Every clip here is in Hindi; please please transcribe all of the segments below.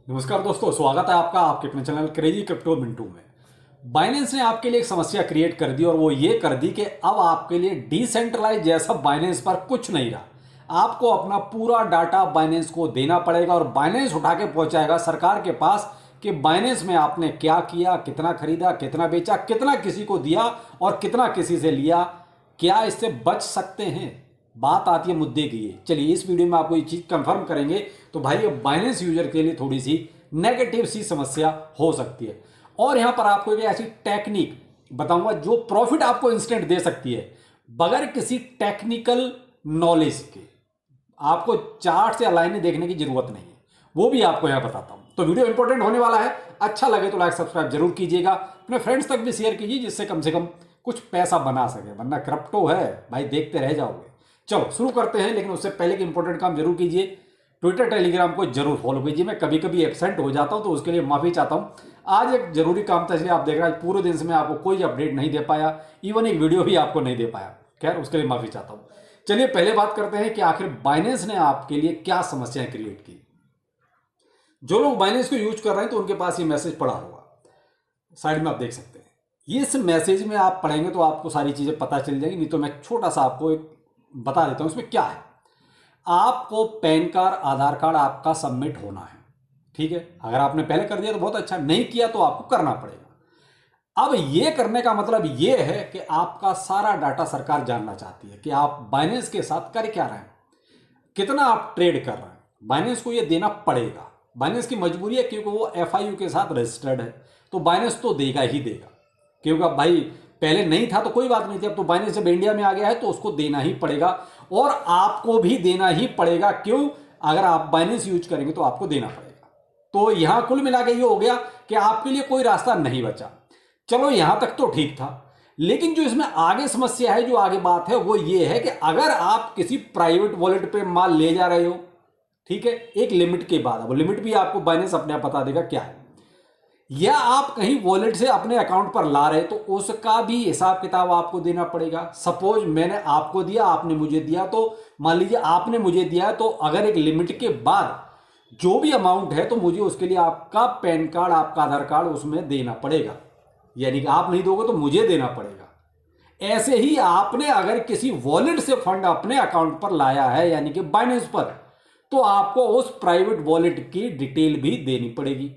नमस्कार दोस्तों, स्वागत है आपका आपके अपने चैनल क्रेजी क्रिप्टो मिंटू में। बाइनेंस ने आपके लिए एक समस्या क्रिएट कर दी और वो ये कर दी कि अब आपके लिए डिसेंट्रलाइज जैसा बाइनेंस पर कुछ नहीं रहा। आपको अपना पूरा डाटा बाइनेंस को देना पड़ेगा और बाइनेंस उठा के पहुंचाएगा सरकार के पास कि बाइनेंस में आपने क्या किया, कितना खरीदा, कितना बेचा, कितना किसी को दिया और कितना किसी से लिया। क्या इससे बच सकते हैं? बात आती है मुद्दे की। ये चलिए इस वीडियो में आपको ये चीज कंफर्म करेंगे। तो भाई ये बाइनेंस यूजर के लिए थोड़ी सी नेगेटिव सी समस्या हो सकती है और यहां पर आपको एक ऐसी टेक्निक बताऊंगा जो प्रॉफिट आपको इंस्टेंट दे सकती है बगैर किसी टेक्निकल नॉलेज के। आपको चार्ट से लाइनें देखने की जरूरत नहीं है, वो भी आपको यहां बताता हूं। तो वीडियो इंपॉर्टेंट होने वाला है। अच्छा लगे तो लाइक सब्सक्राइब जरूर कीजिएगा, अपने फ्रेंड्स तक भी शेयर कीजिए जिससे कम से कम कुछ पैसा बना सके, वरना क्रिप्टो है भाई, देखते रह जाओगे। चलो शुरू करते हैं, लेकिन उससे पहले कि इंपॉर्टेंट काम जरूर कीजिए। ट्विटर टेलीग्राम को जरूर फॉलो कीजिए। मैं कभी कभी एब्सेंट हो जाता हूं तो उसके लिए माफी चाहता हूं। आज एक जरूरी काम था इसलिए आप देख रहे हैं पूरे दिन से मैं आपको कोई अपडेट नहीं दे पाया, इवन एक वीडियो भी आपको नहीं दे पाया। खैर उसके लिए माफी चाहता हूं। चलिए पहले बात करते हैं कि आखिर बाइनेंस ने आपके लिए क्या समस्याएं क्रिएट की। जो लोग बाइनेंस को यूज कर रहे हैं तो उनके पास ये मैसेज पड़ा होगा, साइड में आप देख सकते हैं। इस मैसेज में आप पढ़ेंगे तो आपको सारी चीजें पता चल जाएंगी। नहीं तो मैं छोटा सा आपको एक बता देता हूं इसमें क्या है। आपको पैन कार्ड, आधार कार्ड आपका सबमिट होना है, ठीक है। अगर आपने पहले कर दिया तो बहुत अच्छा, नहीं किया तो आपको करना पड़ेगा। अब यह करने का मतलब यह है कि आपका सारा डाटा सरकार जानना चाहती है कि आप बाइनेंस के साथ कर क्या रहे हैं, कितना आप ट्रेड कर रहे हैं। बाइनेंस को यह देना पड़ेगा, बाइनेंस की मजबूरी है क्योंकि वो एफआईयू के साथ रजिस्टर्ड है, तो बाइनेंस तो देगा ही देगा। क्योंकि अब भाई पहले नहीं था तो कोई बात नहीं थी, अब तो बाइनेंस जब इंडिया में आ गया है तो उसको देना ही पड़ेगा और आपको भी देना ही पड़ेगा। क्यों? अगर आप बाइनेंस यूज करेंगे तो आपको देना पड़ेगा। तो यहां कुल मिला के ये हो गया कि आपके लिए कोई रास्ता नहीं बचा। चलो यहां तक तो ठीक था, लेकिन जो इसमें आगे समस्या है, जो आगे बात है वो ये है कि अगर आप किसी प्राइवेट वॉलेट पे माल ले जा रहे हो, ठीक है, एक लिमिट के बाद, अब लिमिट भी आपको बाइनेंस अपने आप बता देगा क्या है, या आप कहीं वॉलेट से अपने अकाउंट पर ला रहे तो उसका भी हिसाब किताब आपको देना पड़ेगा। सपोज मैंने आपको दिया, आपने मुझे दिया, तो मान लीजिए आपने मुझे दिया, तो अगर एक लिमिट के बाद जो भी अमाउंट है तो मुझे उसके लिए आपका पैन कार्ड, आपका आधार कार्ड उसमें देना पड़ेगा। यानी कि आप नहीं दोगे तो मुझे देना पड़ेगा। ऐसे ही आपने अगर किसी वॉलेट से फंड अपने अकाउंट पर लाया है, यानी कि बाइनेंस पर, तो आपको उस प्राइवेट वॉलेट की डिटेल भी देनी पड़ेगी।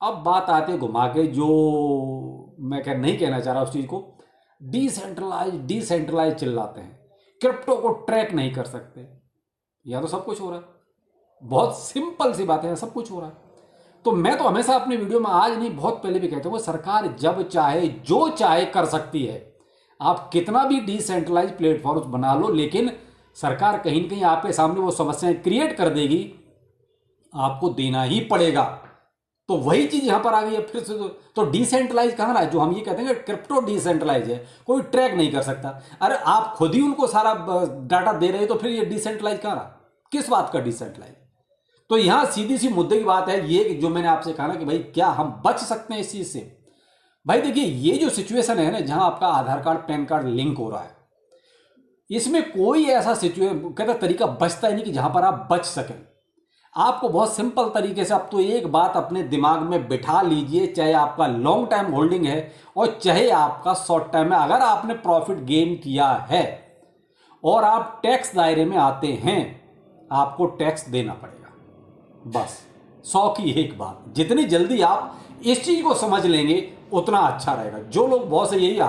अब बात आती है घुमा के, जो मैं नहीं कहना चाह रहा उस चीज को, डिसेंट्रलाइज चिल्लाते हैं, क्रिप्टो को ट्रैक नहीं कर सकते। या तो सब कुछ हो रहा है, बहुत सिंपल सी बात है, सब कुछ हो रहा है। तो मैं तो हमेशा अपनी वीडियो में, आज नहीं बहुत पहले भी कहता हूं, सरकार जब चाहे जो चाहे कर सकती है। आप कितना भी डिसेंट्रलाइज प्लेटफॉर्म बना लो, लेकिन सरकार कहीं ना कहीं आपके सामने वो समस्याएं क्रिएट कर देगी, आपको देना ही पड़ेगा। तो वही चीज यहां पर आ गई है फिर से। तो डिसेंट्रलाइज कहां रहा है? जो हम ये कहते हैं कि क्रिप्टो डिसेंट्रलाइज है, कोई ट्रैक नहीं कर सकता। अरे आप खुद ही उनको सारा डाटा दे रहे हो तो फिर ये डिसेंट्रलाइज कहां रहा? किस बात का डिसेंट्रलाइज? तो यहां सीधी सी मुद्दे की बात है ये, जो मैंने आपसे कहा ना कि भाई क्या हम बच सकते हैं इस चीज से। भाई देखिए, ये जो सिचुएशन है ना, जहां आपका आधार कार्ड, पैन कार्ड लिंक हो रहा है, इसमें कोई ऐसा सिचुएशन कहता तरीका बचता ही नहीं कि जहां पर आप बच सकें। आपको बहुत सिंपल तरीके से, अब तो एक बात अपने दिमाग में बिठा लीजिए, चाहे आपका लॉन्ग टाइम होल्डिंग है और चाहे आपका शॉर्ट टाइम है, अगर आपने प्रॉफिट गेन किया है और आप टैक्स दायरे में आते हैं, आपको टैक्स देना पड़ेगा। बस 100 की एक बात। जितनी जल्दी आप इस चीज को समझ लेंगे उतना अच्छा रहेगा। जो लोग बहुत से यही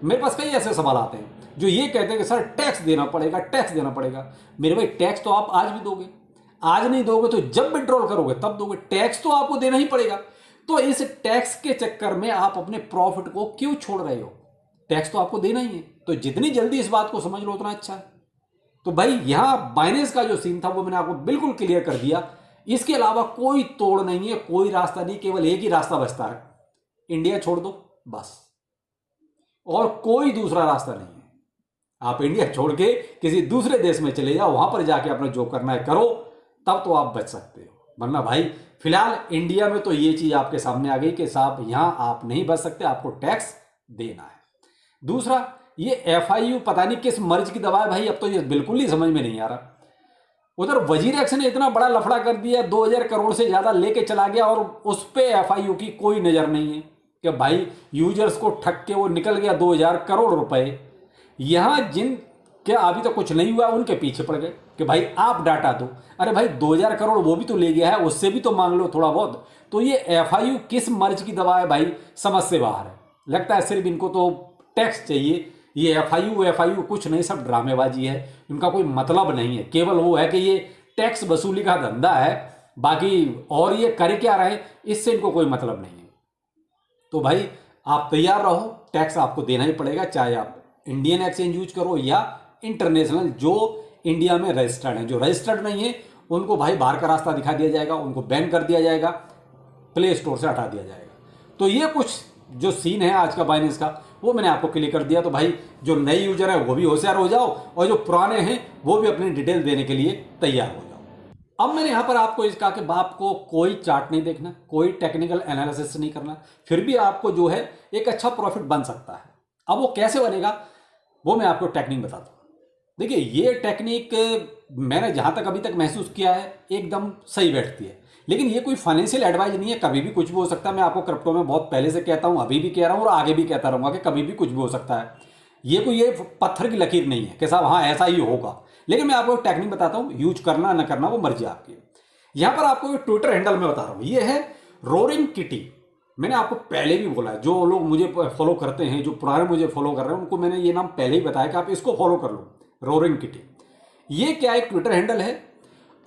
मेरे पास कई ऐसे सवाल आते हैं जो ये कहते हैं कि सर टैक्स देना पड़ेगा, टैक्स देना पड़ेगा। मेरे भाई टैक्स तो आप आज भी दोगे, आज नहीं दोगे तो जब विड्रॉल करोगे तब दोगे। टैक्स तो आपको देना ही पड़ेगा। तो इस टैक्स के चक्कर में आप अपने प्रॉफिट को क्यों छोड़ रहे हो? टैक्स तो आपको देना ही है। तो जितनी जल्दी इस बात को समझ लो उतना अच्छा है। तो भाई यहां बाइनेंस का जो सीन था वो मैंने आपको बिल्कुल क्लियर कर दिया। इसके अलावा कोई तोड़ नहीं है, कोई रास्ता नहीं, केवल एक ही रास्ता बचता है, इंडिया छोड़ दो बस, और कोई दूसरा रास्ता नहीं है। आप इंडिया छोड़ के किसी दूसरे देश में चले जाओ, वहां पर जाके अपना जो करना है करो, तब तो आप बच सकते हो। वरना भाई फिलहाल इंडिया में तो ये चीज आपके सामने आ गई कि साहब यहां आप नहीं बच सकते, आपको टैक्स देना है। दूसरा, ये एफआईयू पता नहीं किस मर्ज की दवा है भाई, अब तो ये बिल्कुल ही समझ में नहीं आ रहा। उधर वजीर एक्स ने इतना बड़ा लफड़ा कर दिया, 2000 करोड़ से ज़्यादा लेके चला गया और उस पर एफआईयू की कोई नज़र नहीं है कि भाई यूजर्स को ठग के वो निकल गया 2000 करोड़ रुपए। यहाँ जिन के अभी तक कुछ नहीं हुआ उनके पीछे पड़ गए कि भाई आप डाटा दो। अरे भाई 2000 करोड़ वो भी तो ले गया है, उससे भी तो मांग लो थोड़ा बहुत। तो ये एफआईयू किस मर्ज की दवा है भाई, समझ से बाहर है। लगता है सिर्फ इनको तो टैक्स चाहिए। ये एफआईयू कुछ नहीं, सब ड्रामेबाजी है, इनका कोई मतलब नहीं है। केवल वो है कि ये टैक्स वसूली का धंधा है, बाकी और ये कर क्या रहे हैं इससे इनको कोई मतलब नहीं है। तो भाई आप तैयार रहो, टैक्स आपको देना ही पड़ेगा, चाहे आप इंडियन एक्सचेंज यूज करो या इंटरनेशनल जो इंडिया में रजिस्टर्ड है। जो रजिस्टर्ड नहीं है उनको भाई बाहर का रास्ता दिखा दिया जाएगा, उनको बैन कर दिया जाएगा, प्ले स्टोर से हटा दिया जाएगा। तो ये कुछ जो सीन है आज का बाइनेंस का वो मैंने आपको क्लियर कर दिया। तो भाई जो नए यूजर है वो भी होशियार हो जाओ और जो पुराने हैं वो भी अपनी डिटेल देने के लिए तैयार हो जाओ। अब मैंने यहाँ पर आपको इस कहा कि आपको कोई चार्ट नहीं देखना, कोई टेक्निकल एनालिसिस नहीं करना, फिर भी आपको जो है एक अच्छा प्रॉफिट बन सकता है। अब वो कैसे बनेगा वो मैं आपको टेक्निक बताता हूँ। देखिए ये टेक्निक मैंने जहाँ तक अभी तक महसूस किया है एकदम सही बैठती है, लेकिन ये कोई फाइनेंशियल एडवाइस नहीं है, कभी भी कुछ भी हो सकता है। मैं आपको क्रिप्टो में बहुत पहले से कहता हूँ, अभी भी कह रहा हूँ और आगे भी कहता रहूँगा कि कभी भी कुछ भी हो सकता है। ये कोई ये पत्थर की लकीर नहीं है कि साहब हाँ ऐसा ही होगा। लेकिन मैं आपको टेक्निक बताता हूँ, यूज करना न करना वो मर्जी आपकी। यहाँ पर आपको ट्विटर हैंडल में बता रहा हूँ, ये है रोरिंग किटी। मैंने आपको पहले भी बोला है, जो लोग मुझे फॉलो करते हैं, जो पुराने मुझे फॉलो कर रहे हैं, उनको मैंने ये नाम पहले ही बताया कि आप इसको फॉलो कर लो, रोरिंग किटी। ये क्या एक ट्विटर हैंडल है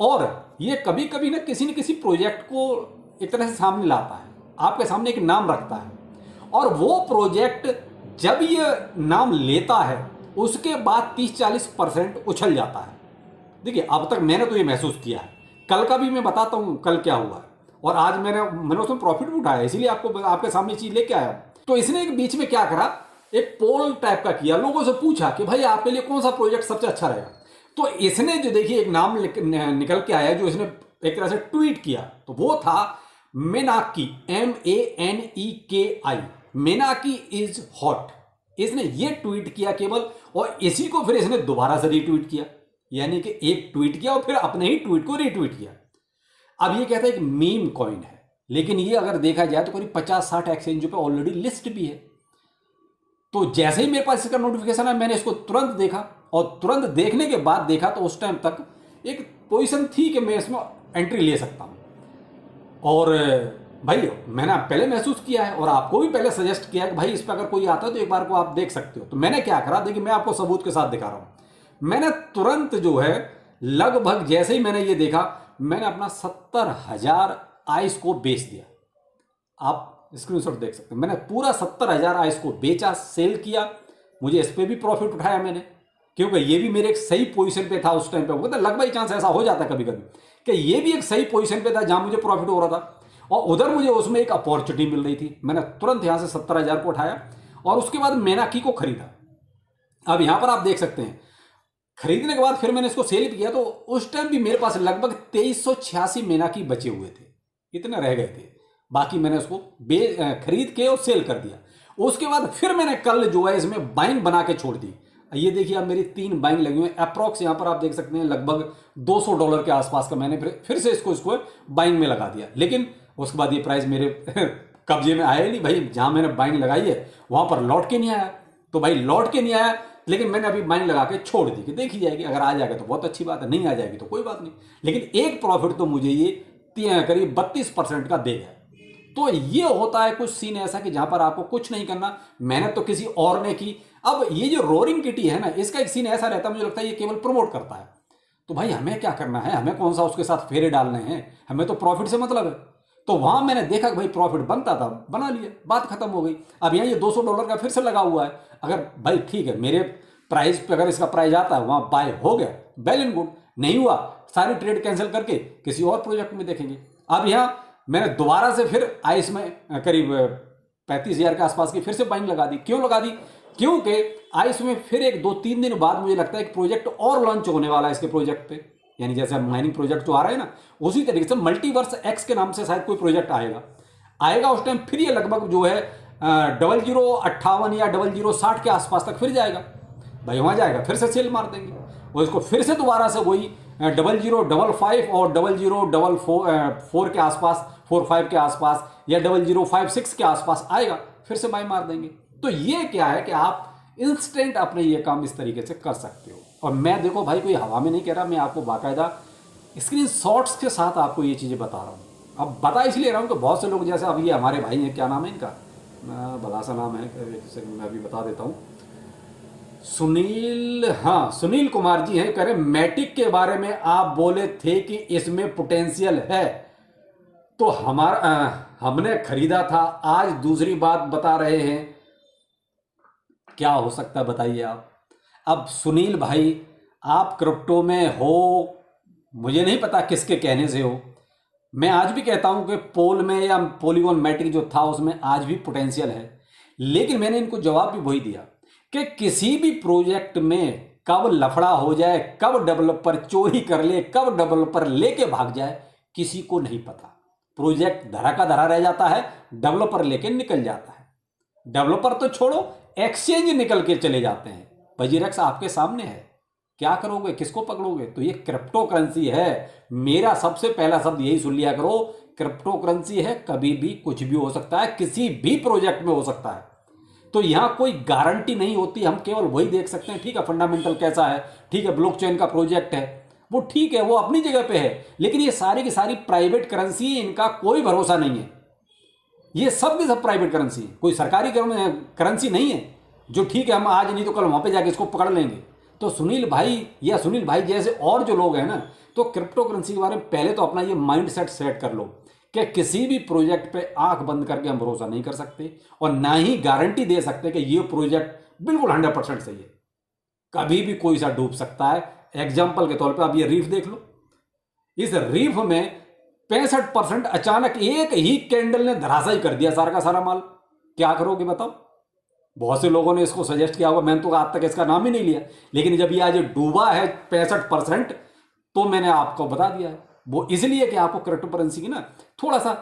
और ये कभी कभी ना किसी प्रोजेक्ट को एक तरह से सामने लाता है, आपके सामने एक नाम रखता है और वो प्रोजेक्ट जब ये नाम लेता है उसके बाद 30-40% उछल जाता है। देखिए अब तक मैंने तो ये महसूस किया है, कल का भी मैं बताता हूँ कल क्या हुआ है, और आज मैंने उसमें प्रॉफिट भी उठाया, इसीलिए आपको आपके सामने चीज लेके आया। तो इसने एक बीच में क्या करा, एक पोल टाइप का किया, लोगों से पूछा कि भाई आपके लिए कौन सा प्रोजेक्ट सबसे अच्छा रहेगा। तो इसने जो देखिए एक नाम निकल के आया जो इसने एक तरह से ट्वीट किया, तो वो था मेनाकी, MENEKI, मेनाकी इज हॉट। इसने ये ट्वीट किया केवल, और इसी को फिर इसने दोबारा से रीट्वीट किया, यानी कि एक ट्वीट किया और फिर अपने ही ट्वीट को रीट्वीट किया। अब ये कहता है एक मीम कॉइन है, लेकिन ये अगर देखा जाए तो करीब 50-60 एक्सचेंजों पे ऑलरेडी लिस्ट भी है। तो जैसे ही मेरे पास इसका नोटिफिकेशन है मैंने इसको तुरंत देखा, और तुरंत देखने के बाद देखा तो उस टाइम तक एक पोजीशन थी कि मैं इसमें एंट्री ले सकता हूँ। और भाई मैंने पहले महसूस किया है और आपको भी पहले सजेस्ट किया है कि भाई इस पर अगर कोई आता है तो एक बार को आप देख सकते हो। तो मैंने क्या करा, देखिए मैं आपको सबूत के साथ दिखा रहा हूँ। मैंने तुरंत जो है लगभग जैसे ही मैंने ये देखा, मैंने अपना 70,000 आइस को बेच दिया। आप स्क्रीनशॉट देख सकते हैं, मैंने पूरा 70,000 आइस को बेचा, सेल किया। मुझे इस पर भी प्रॉफिट उठाया मैंने, क्योंकि ये भी मेरे एक सही पोजीशन पे था उस टाइम पे। वो तो लगभग चांस ऐसा हो जाता है कभी कभी कि ये भी एक सही पोजीशन पे था जहां मुझे प्रॉफिट हो रहा था, और उधर मुझे उसमें एक अपॉर्चुनिटी मिल रही थी। मैंने तुरंत यहां से 70,000 को उठाया और उसके बाद मेनाकी को खरीदा। अब यहां पर आप देख सकते हैं, खरीदने के बाद फिर मैंने इसको सेल किया, तो उस टाइम भी मेरे पास लगभग 2386 मेनाकी बचे हुए थे, इतने रह गए थे। बाकी मैंने उसको खरीद के और सेल कर दिया। उसके बाद फिर मैंने कल जो है इसमें बाइंग बना के छोड़ दी। ये देखिए अब मेरी 3 बाइंग लगी हुई है, अप्रॉक्स यहाँ पर आप देख सकते हैं लगभग $200 के आसपास का मैंने फिर से इसको बाइंग में लगा दिया। लेकिन उसके बाद ये प्राइस मेरे कब्जे में आया ही नहीं भाई, जहाँ मैंने बाइंग लगाई है वहाँ पर लौट के नहीं आया। तो भाई लौट के नहीं आया, लेकिन मैंने अभी बाइंग लगा के छोड़ दी कि देखी जाएगी, अगर आ जाएगा तो बहुत अच्छी बात है, नहीं आ जाएगी तो कोई बात नहीं। लेकिन एक प्रॉफिट तो मुझे ये करीब 32% का देगा। तो ये होता है कुछ सीन ऐसा कि जहां पर आपको कुछ नहीं करना, मेहनत तो किसी और ने की। अब ये जो रोरिंग किटी है ना, इसका एक सीन ऐसा रहता है, मुझे लगता है ये केवल प्रमोट करता है। तो भाई हमें क्या करना है, हमें कौन सा उसके साथ फेरे डालने हैं, हमें तो प्रॉफिट से मतलब है। तो वहां मैंने देखा कि भाई प्रॉफिट बनता था, बना लिया, बात खत्म हो गई। अब यहाँ ये $200 का फिर से लगा हुआ है। अगर भाई ठीक है मेरे प्राइस पे अगर इसका प्राइस आता है वहां बाय हो गया, वेल एंड गुड। नहीं हुआ, सारी ट्रेड कैंसिल करके किसी और प्रोजेक्ट में देखेंगे। अब यहाँ मैंने दोबारा से फिर आइस में करीब 35,000 के आसपास की फिर से बाइंग लगा दी। क्यों लगा दी, क्योंकि आइस में फिर एक 2-3 दिन बाद मुझे लगता है एक प्रोजेक्ट और लॉन्च होने वाला है इसके प्रोजेक्ट पे। यानी जैसे माइनिंग प्रोजेक्ट जो आ रहा है ना, उसी तरीके से मल्टीवर्स एक्स के नाम से शायद कोई प्रोजेक्ट आएगा उस टाइम फिर ये लगभग जो है 0058 या 0060 के आसपास तक फिर जाएगा। भाई वहाँ जाएगा फिर से सेल मार देंगे और इसको फिर से दोबारा से वही 0055 और 0044 के आसपास, 45 के आसपास या 0056 के आसपास आएगा, फिर से बाय मार देंगे। तो ये क्या है कि आप इंस्टेंट अपने ये काम इस तरीके से कर सकते हो। और मैं देखो भाई कोई हवा में नहीं कह रहा, मैं आपको बाकायदा स्क्रीन शॉट्स के साथ आपको ये चीज़ें बता रहा हूँ। अब बता इसलिए रहा हूँ कि बहुत से लोग, जैसे अब ये हमारे भाई हैं, क्या नाम है इनका, भला सा नाम है, मैं अभी बता देता हूँ, सुनील, हाँ सुनील कुमार जी हैं, कह रहे मैटिक के बारे में आप बोले थे कि इसमें पोटेंशियल है, तो हमने खरीदा था, आज दूसरी बात बता रहे हैं, क्या हो सकता है बताइए आप। अब सुनील भाई आप क्रिप्टो में हो, मुझे नहीं पता किसके कहने से हो, मैं आज भी कहता हूं कि पोल में या पॉलीगॉन मैटिक जो था उसमें आज भी पोटेंशियल है, लेकिन मैंने इनको जवाब भी वही दिया कि किसी भी प्रोजेक्ट में कब लफड़ा हो जाए, कब डेवलपर चोरी कर ले, कब डेवलपर लेके भाग जाए, किसी को नहीं पता। प्रोजेक्ट धरा का धरा रह जाता है, डेवलपर लेके निकल जाता है। डेवलपर तो छोड़ो, एक्सचेंज निकल के चले जाते हैं। वजीरेक्स आपके सामने है, क्या करोगे, किसको पकड़ोगे? तो ये क्रिप्टो करेंसी है। मेरा सबसे पहला शब्द यही सुन लिया करो, क्रिप्टो करेंसी है, कभी भी कुछ भी हो सकता है, किसी भी प्रोजेक्ट में हो सकता है। तो यहां कोई गारंटी नहीं होती, हम केवल वही देख सकते हैं। ठीक है, फंडामेंटल कैसा है, ठीक है, ब्लॉकचेन का प्रोजेक्ट है, वो ठीक है, वो अपनी जगह पे है, लेकिन ये सारी की सारी प्राइवेट करेंसी, इनका कोई भरोसा नहीं है। ये सब की सब प्राइवेट करेंसी, कोई सरकारी करेंसी नहीं है जो ठीक है हम आज नहीं तो कल वहां पे जाके इसको पकड़ लेंगे। तो सुनील भाई या सुनील भाई जैसे और जो लोग हैं ना, तो क्रिप्टो करेंसी के बारे में पहले तो अपना ये माइंड सेट कर लो कि किसी भी प्रोजेक्ट पे आंख बंद करके हम भरोसा नहीं कर सकते और ना ही गारंटी दे सकते कि ये प्रोजेक्ट बिल्कुल 100% सही है। कभी भी कोई सा डूब सकता है। एग्जाम्पल के तौर पर आप ये रीफ देख लो, इस रीफ में 65% अचानक एक ही कैंडल ने धराशायी कर दिया सारा का सारा माल। क्या करोगे बताओ? बहुत से लोगों ने इसको सजेस्ट किया होगा, मैंने तो आज तक इसका नाम ही नहीं लिया, लेकिन जब ये आज डूबा है 65%, तो मैंने आपको बता दिया है। वो इसलिए कि आपको क्रिप्टो करेंसी की ना थोड़ा सा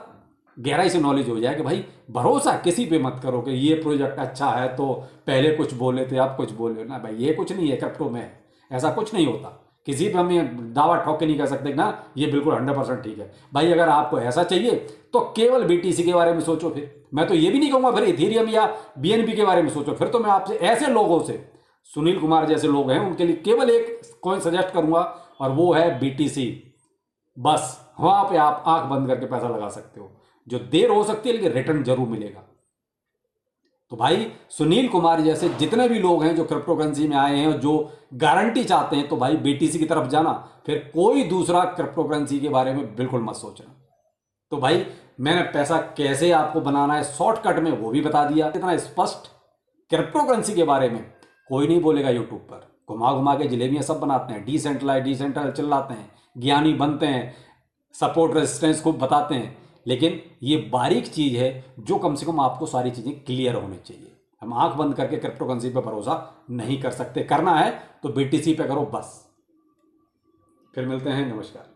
गहराई से नॉलेज हो जाए कि भाई भरोसा किसी पे मत करो कि ये प्रोजेक्ट अच्छा है तो पहले कुछ बोले थे अब कुछ बोले ना। भाई ये कुछ नहीं है, क्रिप्टो में ऐसा कुछ नहीं होता। किसी पे हम ये दावा ठोक के नहीं कह सकते ना ये बिल्कुल 100% ठीक है। भाई अगर आपको ऐसा चाहिए तो केवल बीटीसी के बारे में सोचो। फिर मैं तो ये भी नहीं कहूँगा फिर इथेरियम या बीएनबी के बारे में सोचो। फिर तो मैं आपसे ऐसे लोगों से, सुनील कुमार जैसे लोग हैं, उनके लिए केवल एक कॉइन सजेस्ट करूंगा और वो है बीटीसी। बस वहां पे आप आंख बंद करके पैसा लगा सकते हो। जो देर हो सकती है लेकिन रिटर्न जरूर मिलेगा। तो भाई सुनील कुमार जैसे जितने भी लोग हैं जो क्रिप्टो करेंसी में आए हैं और जो गारंटी चाहते हैं, तो भाई बीटीसी की तरफ जाना, फिर कोई दूसरा क्रिप्टो करेंसी के बारे में बिल्कुल मत सोचना। तो भाई मैंने पैसा कैसे आपको बनाना है शॉर्टकट में वो भी बता दिया। इतना स्पष्ट क्रिप्टो करेंसी के बारे में कोई नहीं बोलेगा यूट्यूब पर। घुमा घुमा के जलेबियां सब बनाते हैं, डिसेंट्रलाइज चिल्लाते हैं, ज्ञानी बनते हैं, सपोर्ट रेजिस्टेंस को बताते हैं, लेकिन ये बारीक चीज है जो कम से कम आपको सारी चीजें क्लियर होनी चाहिए। हम आंख बंद करके क्रिप्टो करेंसी पर भरोसा नहीं कर सकते। करना है तो बीटीसी पे करो बस। फिर मिलते हैं, नमस्कार।